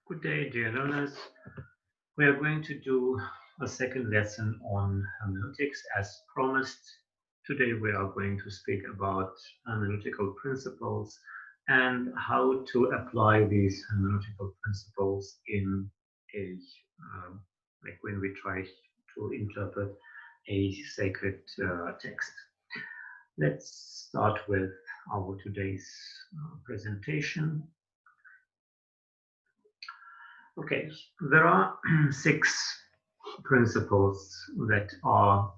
Good day, dear learners. We are going to do a second lesson on hermeneutics as promised. Today we are going to speak about hermeneutical principles and how to apply these hermeneutical principles in a like when we try to interpret a sacred text. Let's start with our today's presentation. Okay, there are six principles that are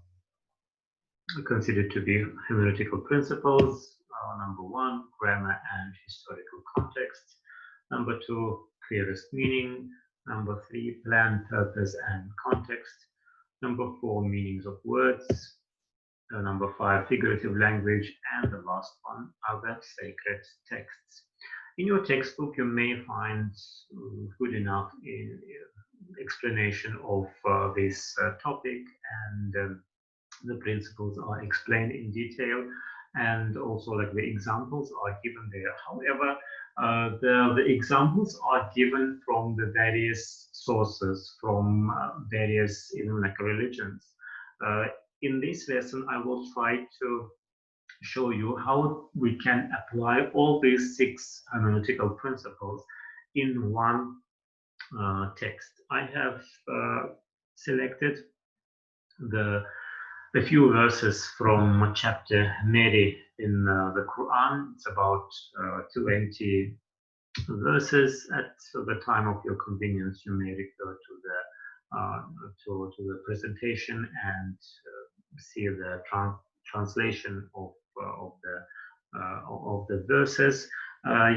considered to be hermeneutical principles. Number one, grammar and historical context. Number two, clearest meaning. Number three, plan, purpose, and context. Number four, meanings of words. Number five, figurative language. And the last one, other sacred texts. In your textbook, you may find good enough explanation of this topic, and the principles are explained in detail, and also like the examples are given there. However, the examples are given from the various sources, from various even like religions. In this lesson, I will try to show you how we can apply all these six hermeneutical principles in one text. I have selected the few verses from chapter Mary in the Quran. It's about 20 verses. At the time of your convenience, you may refer to the presentation and see the translation of the verses.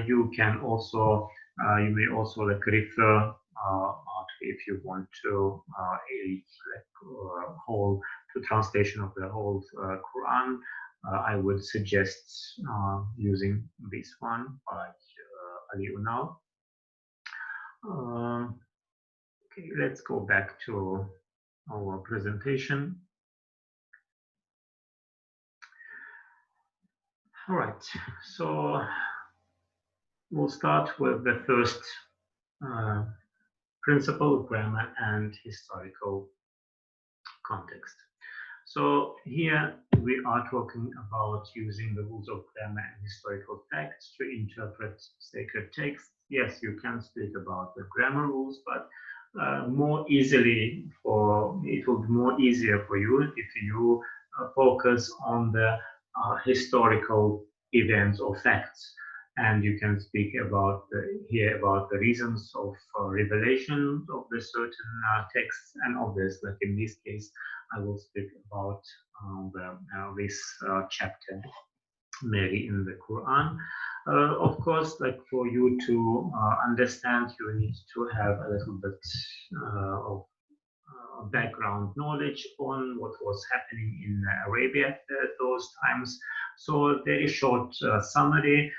You can also you may also like refer if you want to a whole to translation of the whole Quran. I would suggest using this one by Ali Unal. Okay, let's go back to our presentation. All right, so we'll start with the first principle, grammar and historical context. So here we are talking about using the rules of grammar and historical facts to interpret sacred texts. Yes, you can speak about the grammar rules, but more easily it will be more easier for you if you focus on the historical events or facts, and you can speak about here about the reasons of revelation of the certain texts, and obviously, like in this case, I will speak about this chapter, Mary in the Quran. Of course, like for you to understand, you need to have a little bit of background knowledge on what was happening in Arabia at those times. So, a very short summary.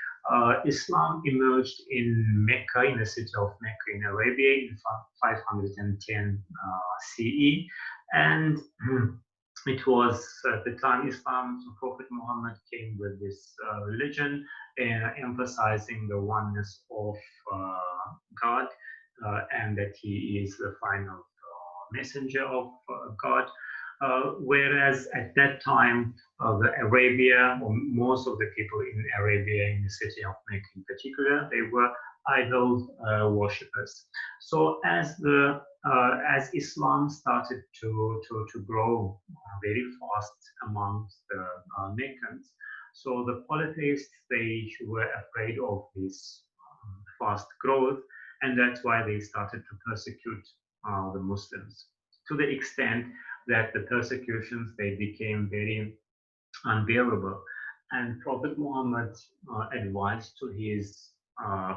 Islam emerged in Mecca, in the city of Mecca in Arabia in 510 CE, and it was at the time Islam, so Prophet Muhammad came with this religion, emphasizing the oneness of God, and that He is the final messenger of God. Whereas at that time, the Arabia, or most of the people in Arabia, in the city of Mecca in particular, they were idol worshippers. So as Islam started to grow very fast amongst the Meccans, so the polytheists, they were afraid of this fast growth, and that's why they started to persecute the Muslims, to the extent that the persecutions, they became very unbearable. And Prophet Muhammad advised to his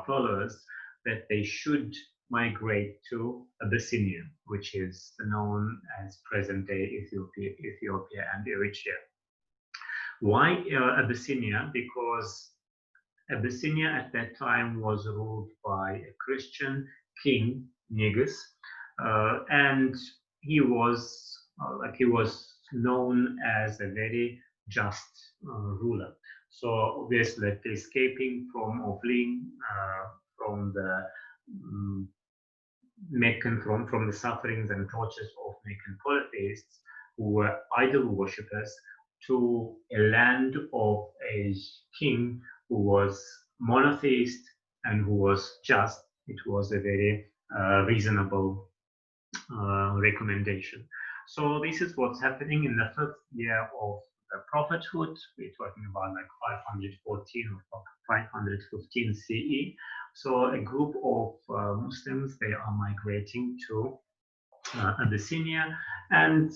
followers that they should migrate to Abyssinia, which is known as present-day Ethiopia and Eritrea. Why Abyssinia? Because Abyssinia at that time was ruled by a Christian king, Negus, and he was known as a very just ruler. So obviously, like escaping from or fleeing from the Meccan from the sufferings and tortures of Meccan polytheists who were idol worshippers to a land of a king who was monotheist and who was just. It was a very reasonable recommendation. So this is what's happening in the fifth year of the prophethood. We're talking about like 514 or 515 CE. So a group of Muslims, they are migrating to Abyssinia, and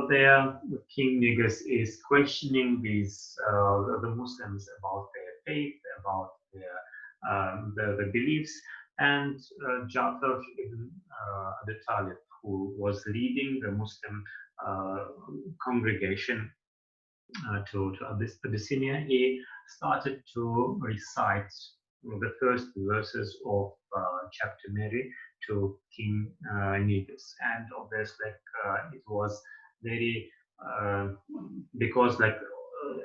their King Negus is questioning the Muslims about their faith, about the beliefs, and Ja'far ibn Abi Talib, who was leading the Muslim congregation to Abyssinia, he started to recite the first verses of chapter Mary to King Negus, and obviously it was very because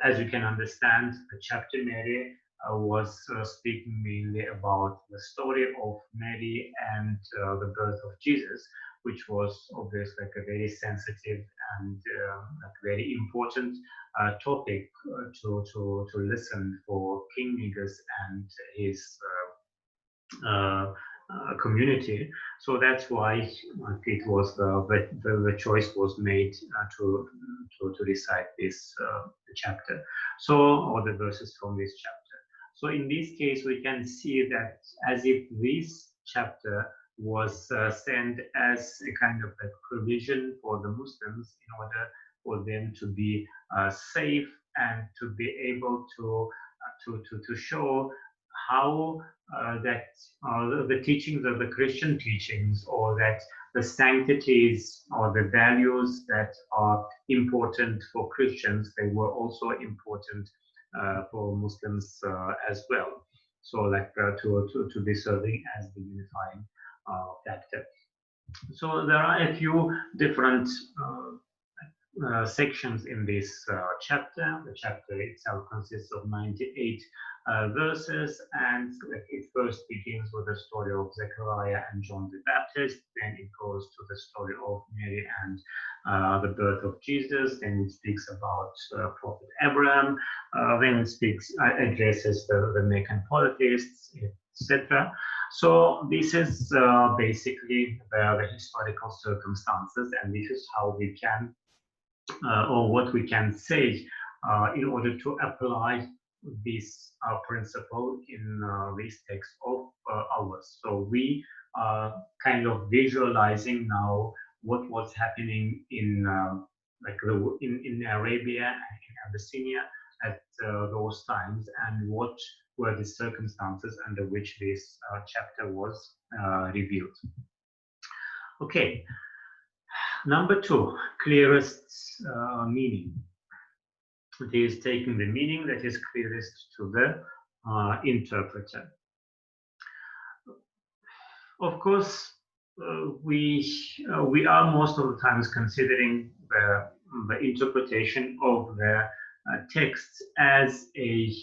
as you can understand, the chapter Mary was speaking mainly about the story of Mary and the birth of Jesus, which was obviously like a very sensitive and very important topic to listen for King Negus and his community. So that's why it was the choice was made to recite this chapter. So, or the verses from this chapter. So in this case, we can see that as if this chapter was sent as a kind of a provision for the Muslims in order for them to be safe and to be able to show how that the teachings of the Christian teachings, or that the sanctities or the values that are important for Christians, they were also important for Muslims as well. So like to be serving as the unifying factor. So there are a few different sections in this chapter. The chapter itself consists of 98 verses, and it first begins with the story of Zechariah and John the Baptist. Then it goes to the story of Mary and the birth of Jesus. Then it speaks about Prophet Abraham. Then it addresses the Meccan polytheists, etc. So this is basically the historical circumstances, and this is how we can or what we can say in order to apply this principle in this text of ours. So we are kind of visualizing now what was happening in in Arabia and in Abyssinia at those times, and what were the circumstances under which this chapter was revealed. Okay. Number two, clearest meaning. It is taking the meaning that is clearest to the interpreter. Of course, we are most of the times considering the interpretation of the text as a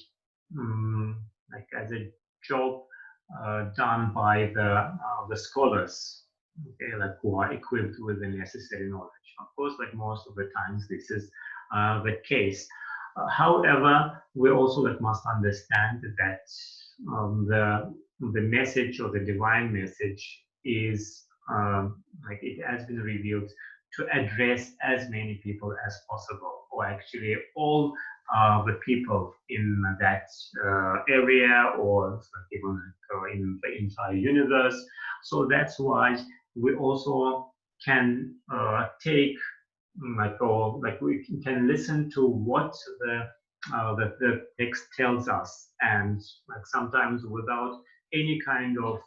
job done by the scholars. Okay, like who are equipped with the necessary knowledge. Of course, like most of the times, this is the case. However, we also must understand that the message or the divine message is it has been revealed to address as many people as possible, or actually all the people in that area, or even in the entire universe. So that's why we also can take we can listen to what the text tells us, and sometimes without any kind of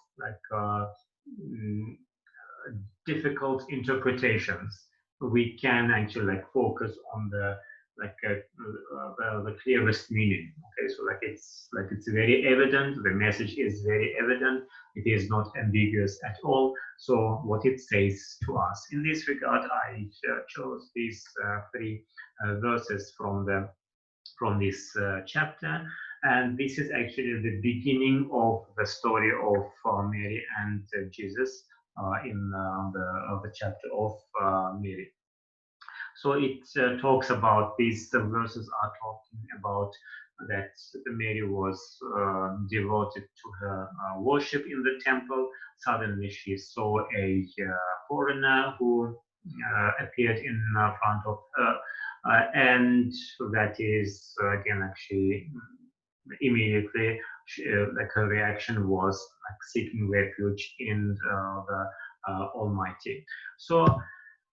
difficult interpretations, we can actually focus on the clearest meaning. Okay, so it's very evident. The message is very evident. It is not ambiguous at all. So what it says to us in this regard, I chose these three verses from this chapter, and this is actually the beginning of the story of Mary and Jesus. in the chapter of Mary. So it talks about these verses are talking about that Mary was devoted to her worship in the temple. Suddenly she saw a foreigner who appeared in front of her, and that is again actually immediately like her reaction was like seeking refuge in the Almighty. So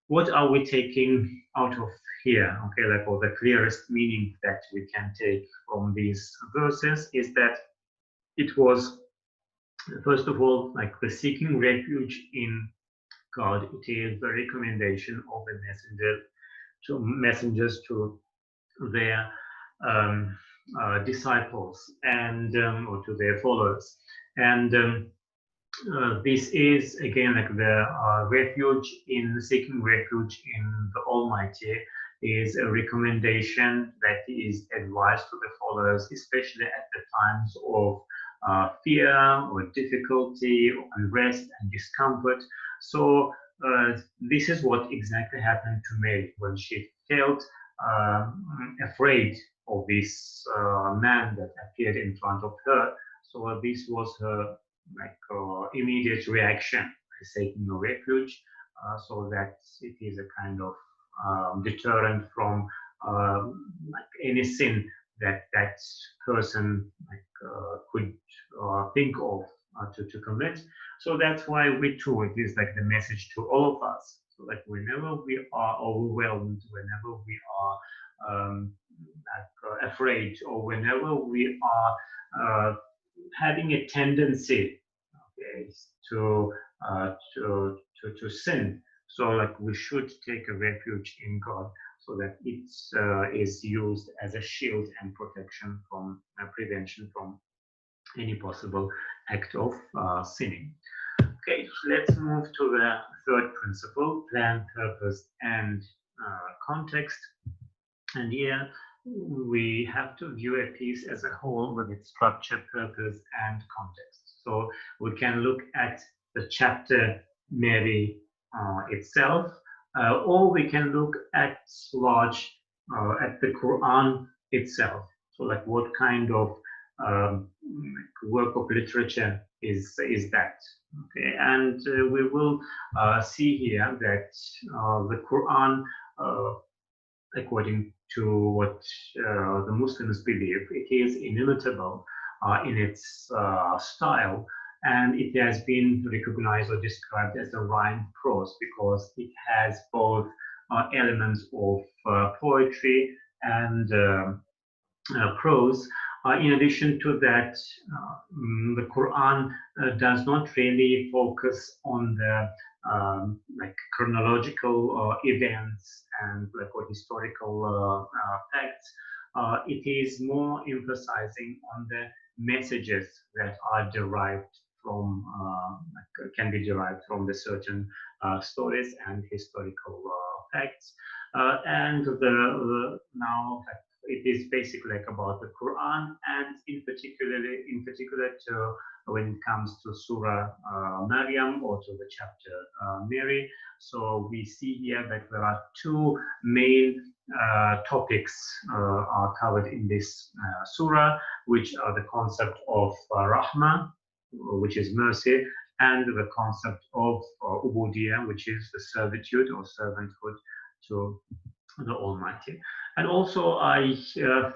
what are we taking out of here? Okay, like the clearest meaning that we can take from these verses is that it was, first of all, like the seeking refuge in God. It is the recommendation of the messengers to their disciples and or to their followers. And this is again like the refuge in seeking refuge in the Almighty is a recommendation that is advised to the followers, especially at the times of fear or difficulty, or unrest and discomfort. So this is what exactly happened to Mary when she felt afraid of this man that appeared in front of her. So this was her like immediate reaction, seeking a refuge, so that it is a kind of deterrent from like any sin that that person like could think of to commit. So that's why we too, it is like the message to all of us. So like whenever we are overwhelmed, whenever we are like afraid, or whenever we are having a tendency, okay, to sin. So like we should take a refuge in God, so that it is used as a shield and protection from prevention from any possible act of sinning. Okay, so let's move to the third principle: plan, purpose, and context. And here we have to view a piece as a whole with its structure, purpose, and context. So we can look at the chapter Mary itself, or we can look at large at the Quran itself. So, like, what kind of work of literature is that? Okay, and we will see here that the Quran. According to what the Muslims believe, it is inimitable in its style, and it has been recognized or described as a rhymed prose because it has both elements of poetry and prose. In addition to that, the Quran does not really focus on the like chronological events and like or historical facts. It is more emphasizing on the messages that are derived from like, can be derived from the certain stories and historical facts. And the now it is basically like about the Quran, and in particular to when it comes to Surah Maryam or to the chapter Mary. So we see here that there are two main topics are covered in this surah, which are the concept of Rahma, which is mercy, and the concept of Ubudiyah, which is the servitude or servanthood to the Almighty. And also, I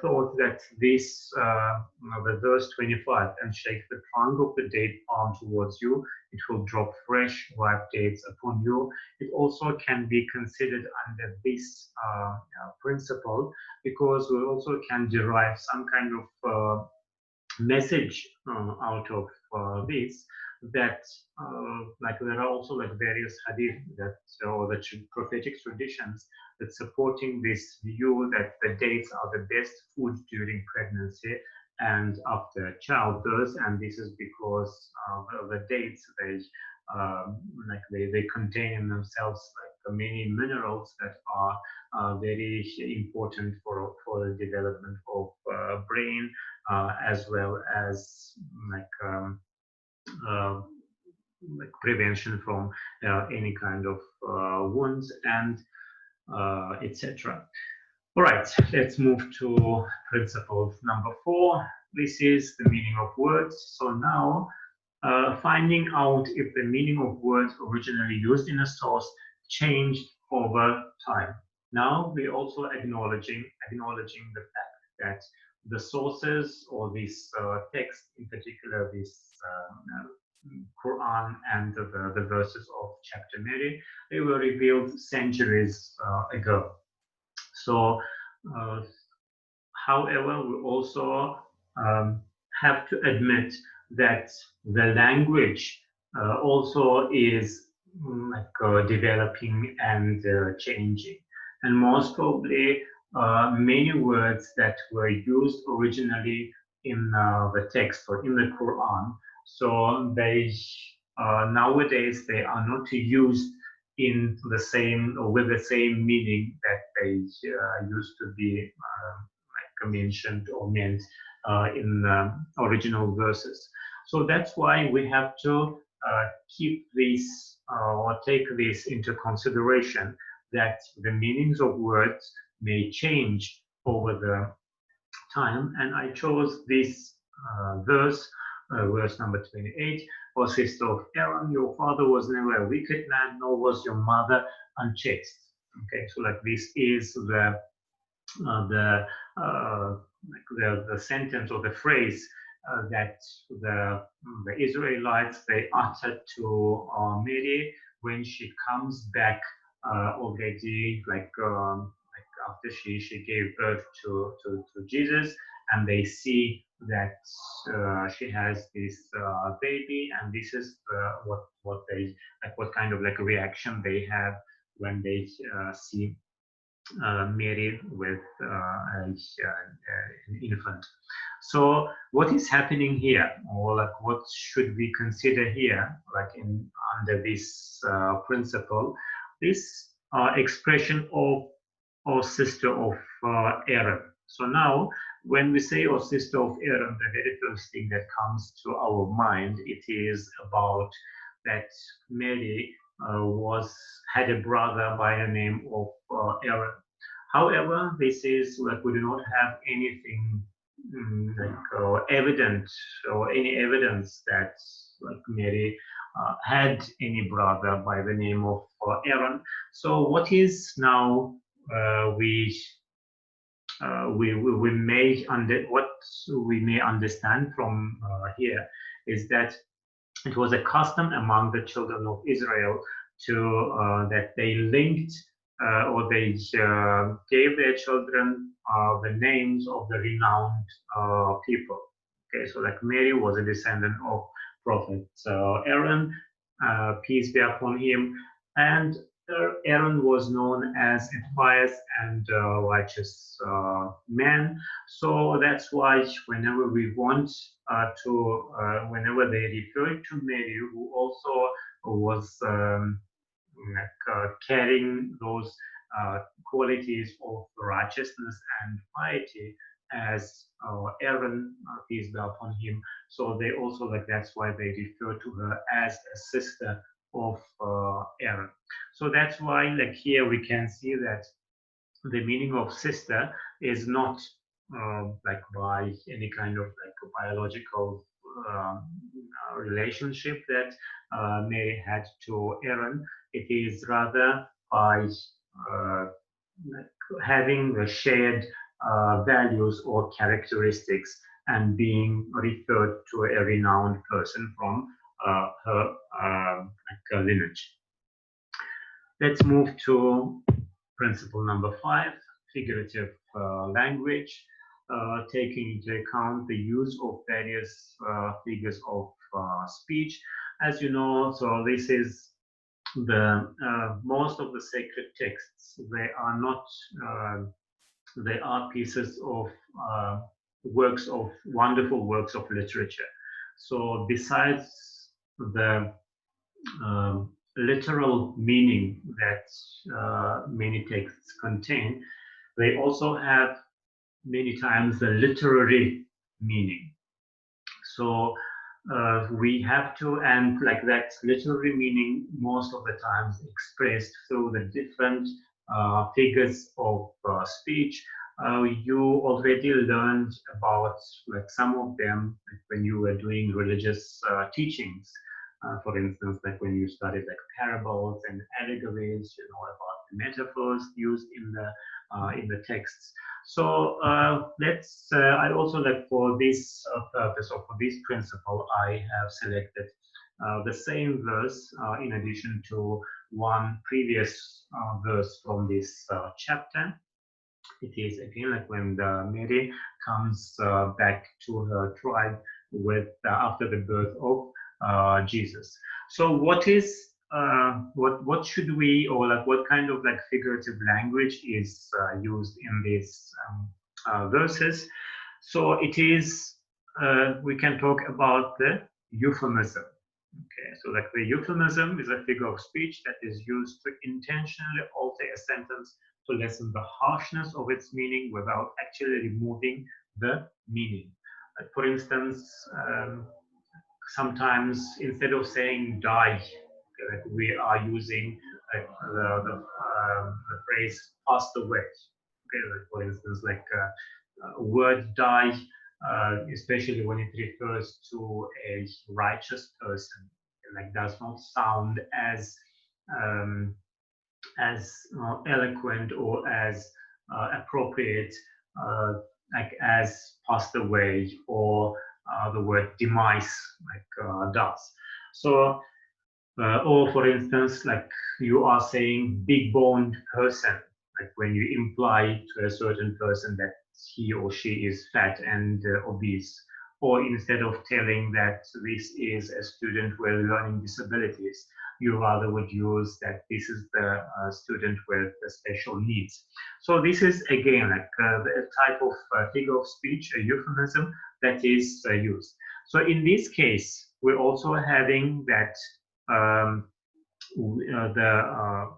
thought that this, the verse 25, and shake the trunk of the date palm towards you, it will drop fresh, ripe dates upon you. It also can be considered under this principle, because we also can derive some kind of message out of this, that like there are also like various hadith that or the prophetic traditions that supporting this view that the dates are the best food during pregnancy and after childbirth, and this is because the dates like they contain in themselves like many minerals that are very important for the development of brain as well as like uh, like prevention from any kind of wounds and etc. All right, let's move to principle number 4. This is the meaning of words. So now, finding out if the meaning of words originally used in a source changed over time. Now we're also acknowledging the fact that the sources or this text, in particular this Quran and the verses of chapter Mary, they were revealed centuries ago. So, uh, however, we also have to admit that the language also is developing and changing. And most probably, many words that were used originally in the text or in the Quran, so they nowadays they are not used in the same or with the same meaning that they used to be mentioned or meant in original verses. So that's why we have to keep this or take this into consideration, that the meanings of words may change over the time. And I chose this verse number 28. O sister of Aaron, your father was never a wicked man, nor was your mother unchaste. Okay, so like this is the the sentence or the phrase that the Israelites they uttered to Mary when she comes back already, like after she gave birth to Jesus, and they see that she has this baby, and this is what they like, what kind of like reaction they have when they see Mary with an infant. So what is happening here, or like what should we consider here, like in under this principle, this expression of or sister of Aaron. So now, when we say or sister of Aaron, the very first thing that comes to our mind, it is about that Mary had a brother by the name of Aaron. However, this is like we do not have anything evident or any evidence that like Mary had any brother by the name of Aaron. So what is now we may what we may understand from here is that it was a custom among the children of Israel to that they linked or they gave their children the names of the renowned people. Okay, so like Mary was a descendant of Prophet Aaron, peace be upon him, and Aaron was known as a pious and righteous man. So that's why whenever we want whenever they refer to Mary, who also was carrying those qualities of righteousness and piety as Aaron, peace be upon him. So they also like that's why they refer to her as a sister of Aaron. So that's why like here we can see that the meaning of sister is not like by any kind of like biological relationship that Mary had to Aaron. It is rather by having the shared values or characteristics and being referred to a renowned person from her lineage. Let's move to principle number 5, figurative language, taking into account the use of various figures of speech. As you know, so this is the most of the sacred texts. They are not. They are pieces of works of wonderful works of literature. So besides the literal meaning that many texts contain, they also have many times the literary meaning. So we have to, and like that literary meaning most of the times expressed through the different figures of speech. You already learned about like some of them like, when you were doing religious teachings. For instance, like when you studied like parables and allegories, you know about the metaphors used in the texts. So let's. I also like for this purpose or for this principle, I have selected the same verse in addition to one previous verse from this chapter. It is again like when Mary comes back to her tribe with after the birth of Jesus. So what should we, or like what kind of like figurative language is used in these verses? So it is we can talk about the euphemism. Okay, so like the euphemism is a figure of speech that is used to intentionally alter a sentence to lessen the harshness of its meaning without actually removing the meaning. Like for instance, sometimes instead of saying die, like we are using the phrase passed away. Okay, like for instance, like word die, especially when it refers to a righteous person, like does not sound um, as eloquent or as appropriate, uh, like as passed away or the word demise like does. So, or for instance, like you are saying big boned person, like when you imply to a certain person that he or she is fat and obese. Or instead of telling that this is a student with learning disabilities, you rather would use that this is the student with the special needs. So this is again like the type of figure of speech, a euphemism that is used. So in this case, we're also having that um, the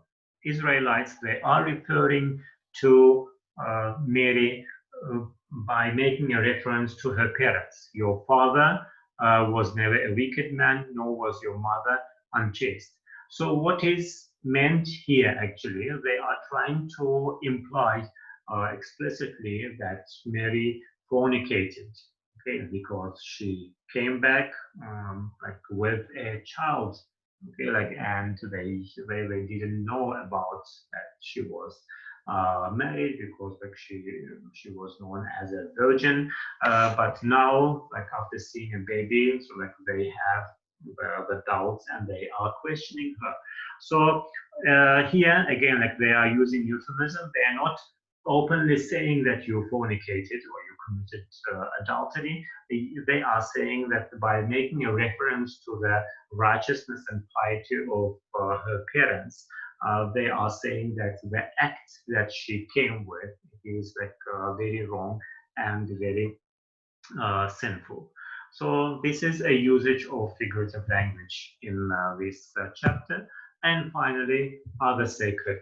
Israelites, they are referring to Mary uh, by making a reference to her parents. Your father was never a wicked man, nor was your mother unchaste. So, what is meant here actually, they are trying to imply explicitly that Mary fornicated, okay, because she came back like with a child, okay, like, and they didn't know about that she was married because like she was known as a virgin, but now like after seeing a baby, so like they have the doubts and they are questioning her. So here again, like they are using euphemism. They are not openly saying that you fornicated or you committed adultery. They are saying that by making a reference to the righteousness and piety of her parents, they are saying that the act that she came with is like very wrong and very sinful. So this is a usage of figurative language in this chapter. And finally, other sacred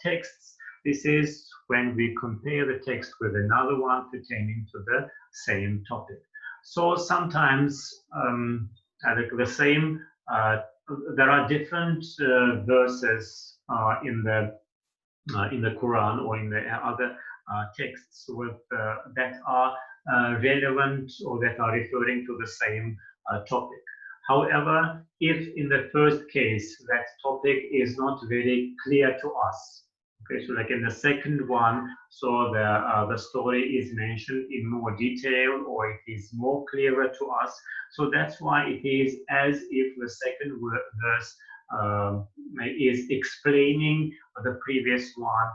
texts. This is when we compare the text with another one pertaining to the same topic. So sometimes the same, there are different verses in the Quran or in the other texts with that are relevant or that are referring to the same topic. However, if in the first case that topic is not very clear to us, okay, so like in the second one, so the story is mentioned in more detail or it is more clearer to us. So that's why it is as if the second verse is explaining the previous one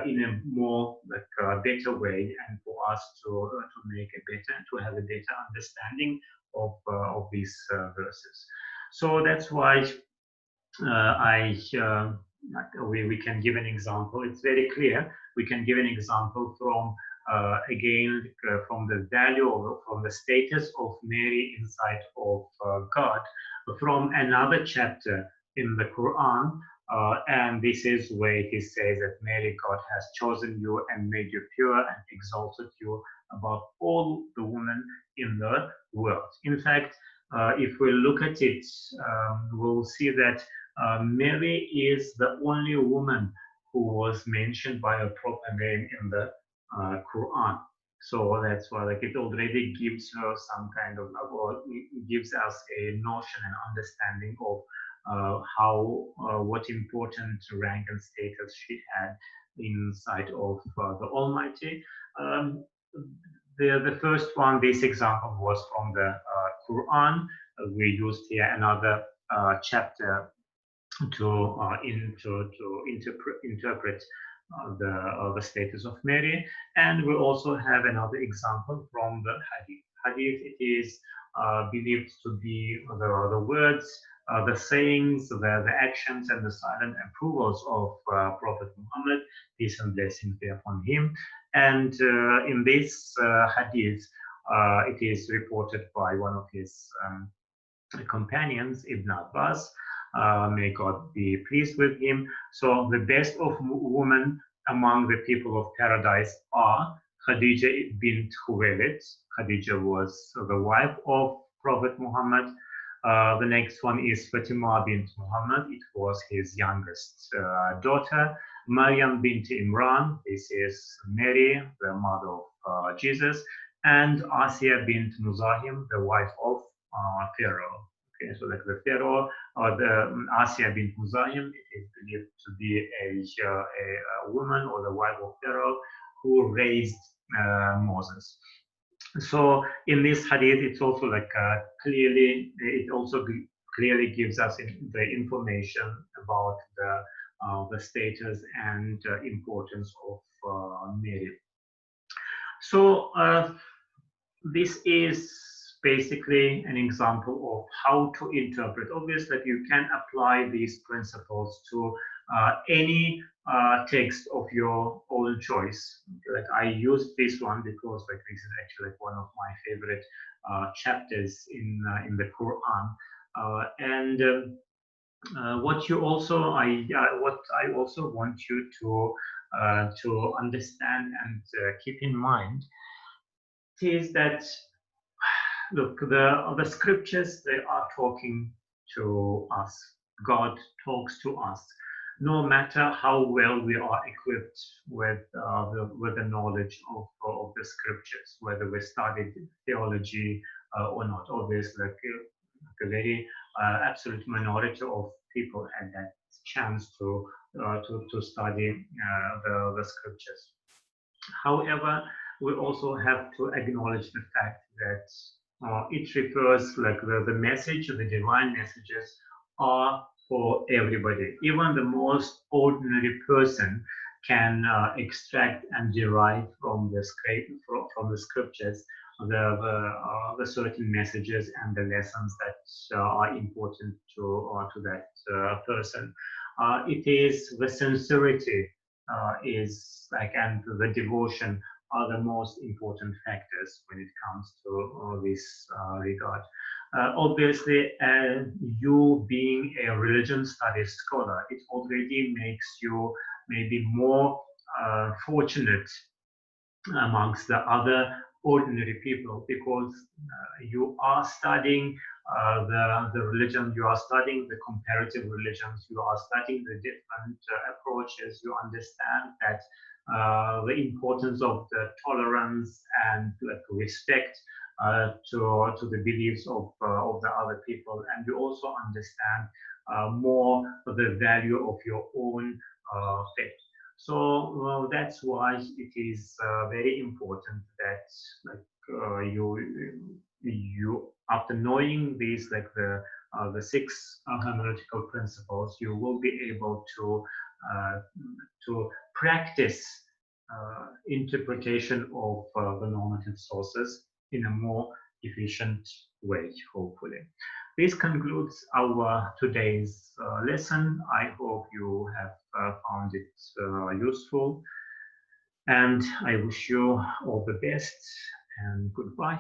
in a more like better way, and for us to make a better to have a better understanding of these verses. So that's why I we can give an example. It's very clear. We can give an example from again from the value or from the status of Mary in sight of God, from another chapter in the Quran. And this is where it is says that Mary, God has chosen you and made you pure and exalted you above all the women in the world. In fact, if we look at it, we'll see that Mary is the only woman who was mentioned by a proper name in the Quran. So that's why, like, it already gives her some kind of, or it gives us a notion and understanding of how, what important rank and status she had inside of the Almighty. Um, the first one, this example was from the Quran. We used here another chapter to interpret the status of Mary, and we also have another example from the Hadith. Hadith, it is believed to be the words, the sayings, the actions, and the silent approvals of Prophet Muhammad, peace and blessings be upon him. And in this Hadith, it is reported by one of his companions, Ibn Abbas, may God be pleased with him. So the best of women among the people of paradise are Khadija bint Khuwailid. Khadija was the wife of Prophet Muhammad. The next one is Fatima bint Muhammad. It was his youngest daughter. Maryam bint Imran. This is Mary, the mother of Jesus. And Asiya bint Muzahim, the wife of Pharaoh. Okay, so like the Pharaoh or the Asiya bint Muzahim, it is believed to be a woman or the wife of Pharaoh who raised Moses. So in this hadith, it's also like it also clearly gives us the information about the status and importance of Mary. So this is basically an example of how to interpret. Obviously, you can apply these principles to any text of your own choice. Like, I used this one because, like, this is actually like one of my favorite chapters in the Quran. What you also what I also want you to understand and keep in mind is that, look, the scriptures, they are talking to us. God talks to us, no matter how well we are equipped with the knowledge of the scriptures, whether we studied theology or not. Obviously, like a very absolute minority of people had that chance to study the scriptures. However, we also have to acknowledge the fact that it refers, like, the message, the divine messages are for everybody. Even the most ordinary person can extract and derive from the scriptures the certain messages and the lessons that are important to that person. It is the sincerity is like, and the devotion are the most important factors when it comes to this regard. Obviously, you being a religion studies scholar, it already makes you maybe more fortunate amongst the other ordinary people, because you are studying the religion, you are studying the comparative religions, you are studying the different approaches, you understand that the importance of the tolerance and respect to the beliefs of the other people, and you also understand more the value of your own faith. So that's why it is very important that, like, you after knowing these, like the six hermeneutical principles, you will be able to practice interpretation of the normative sources in a more efficient way, hopefully. This concludes our today's lesson. I hope you have found it useful, and I wish you all the best, and goodbye.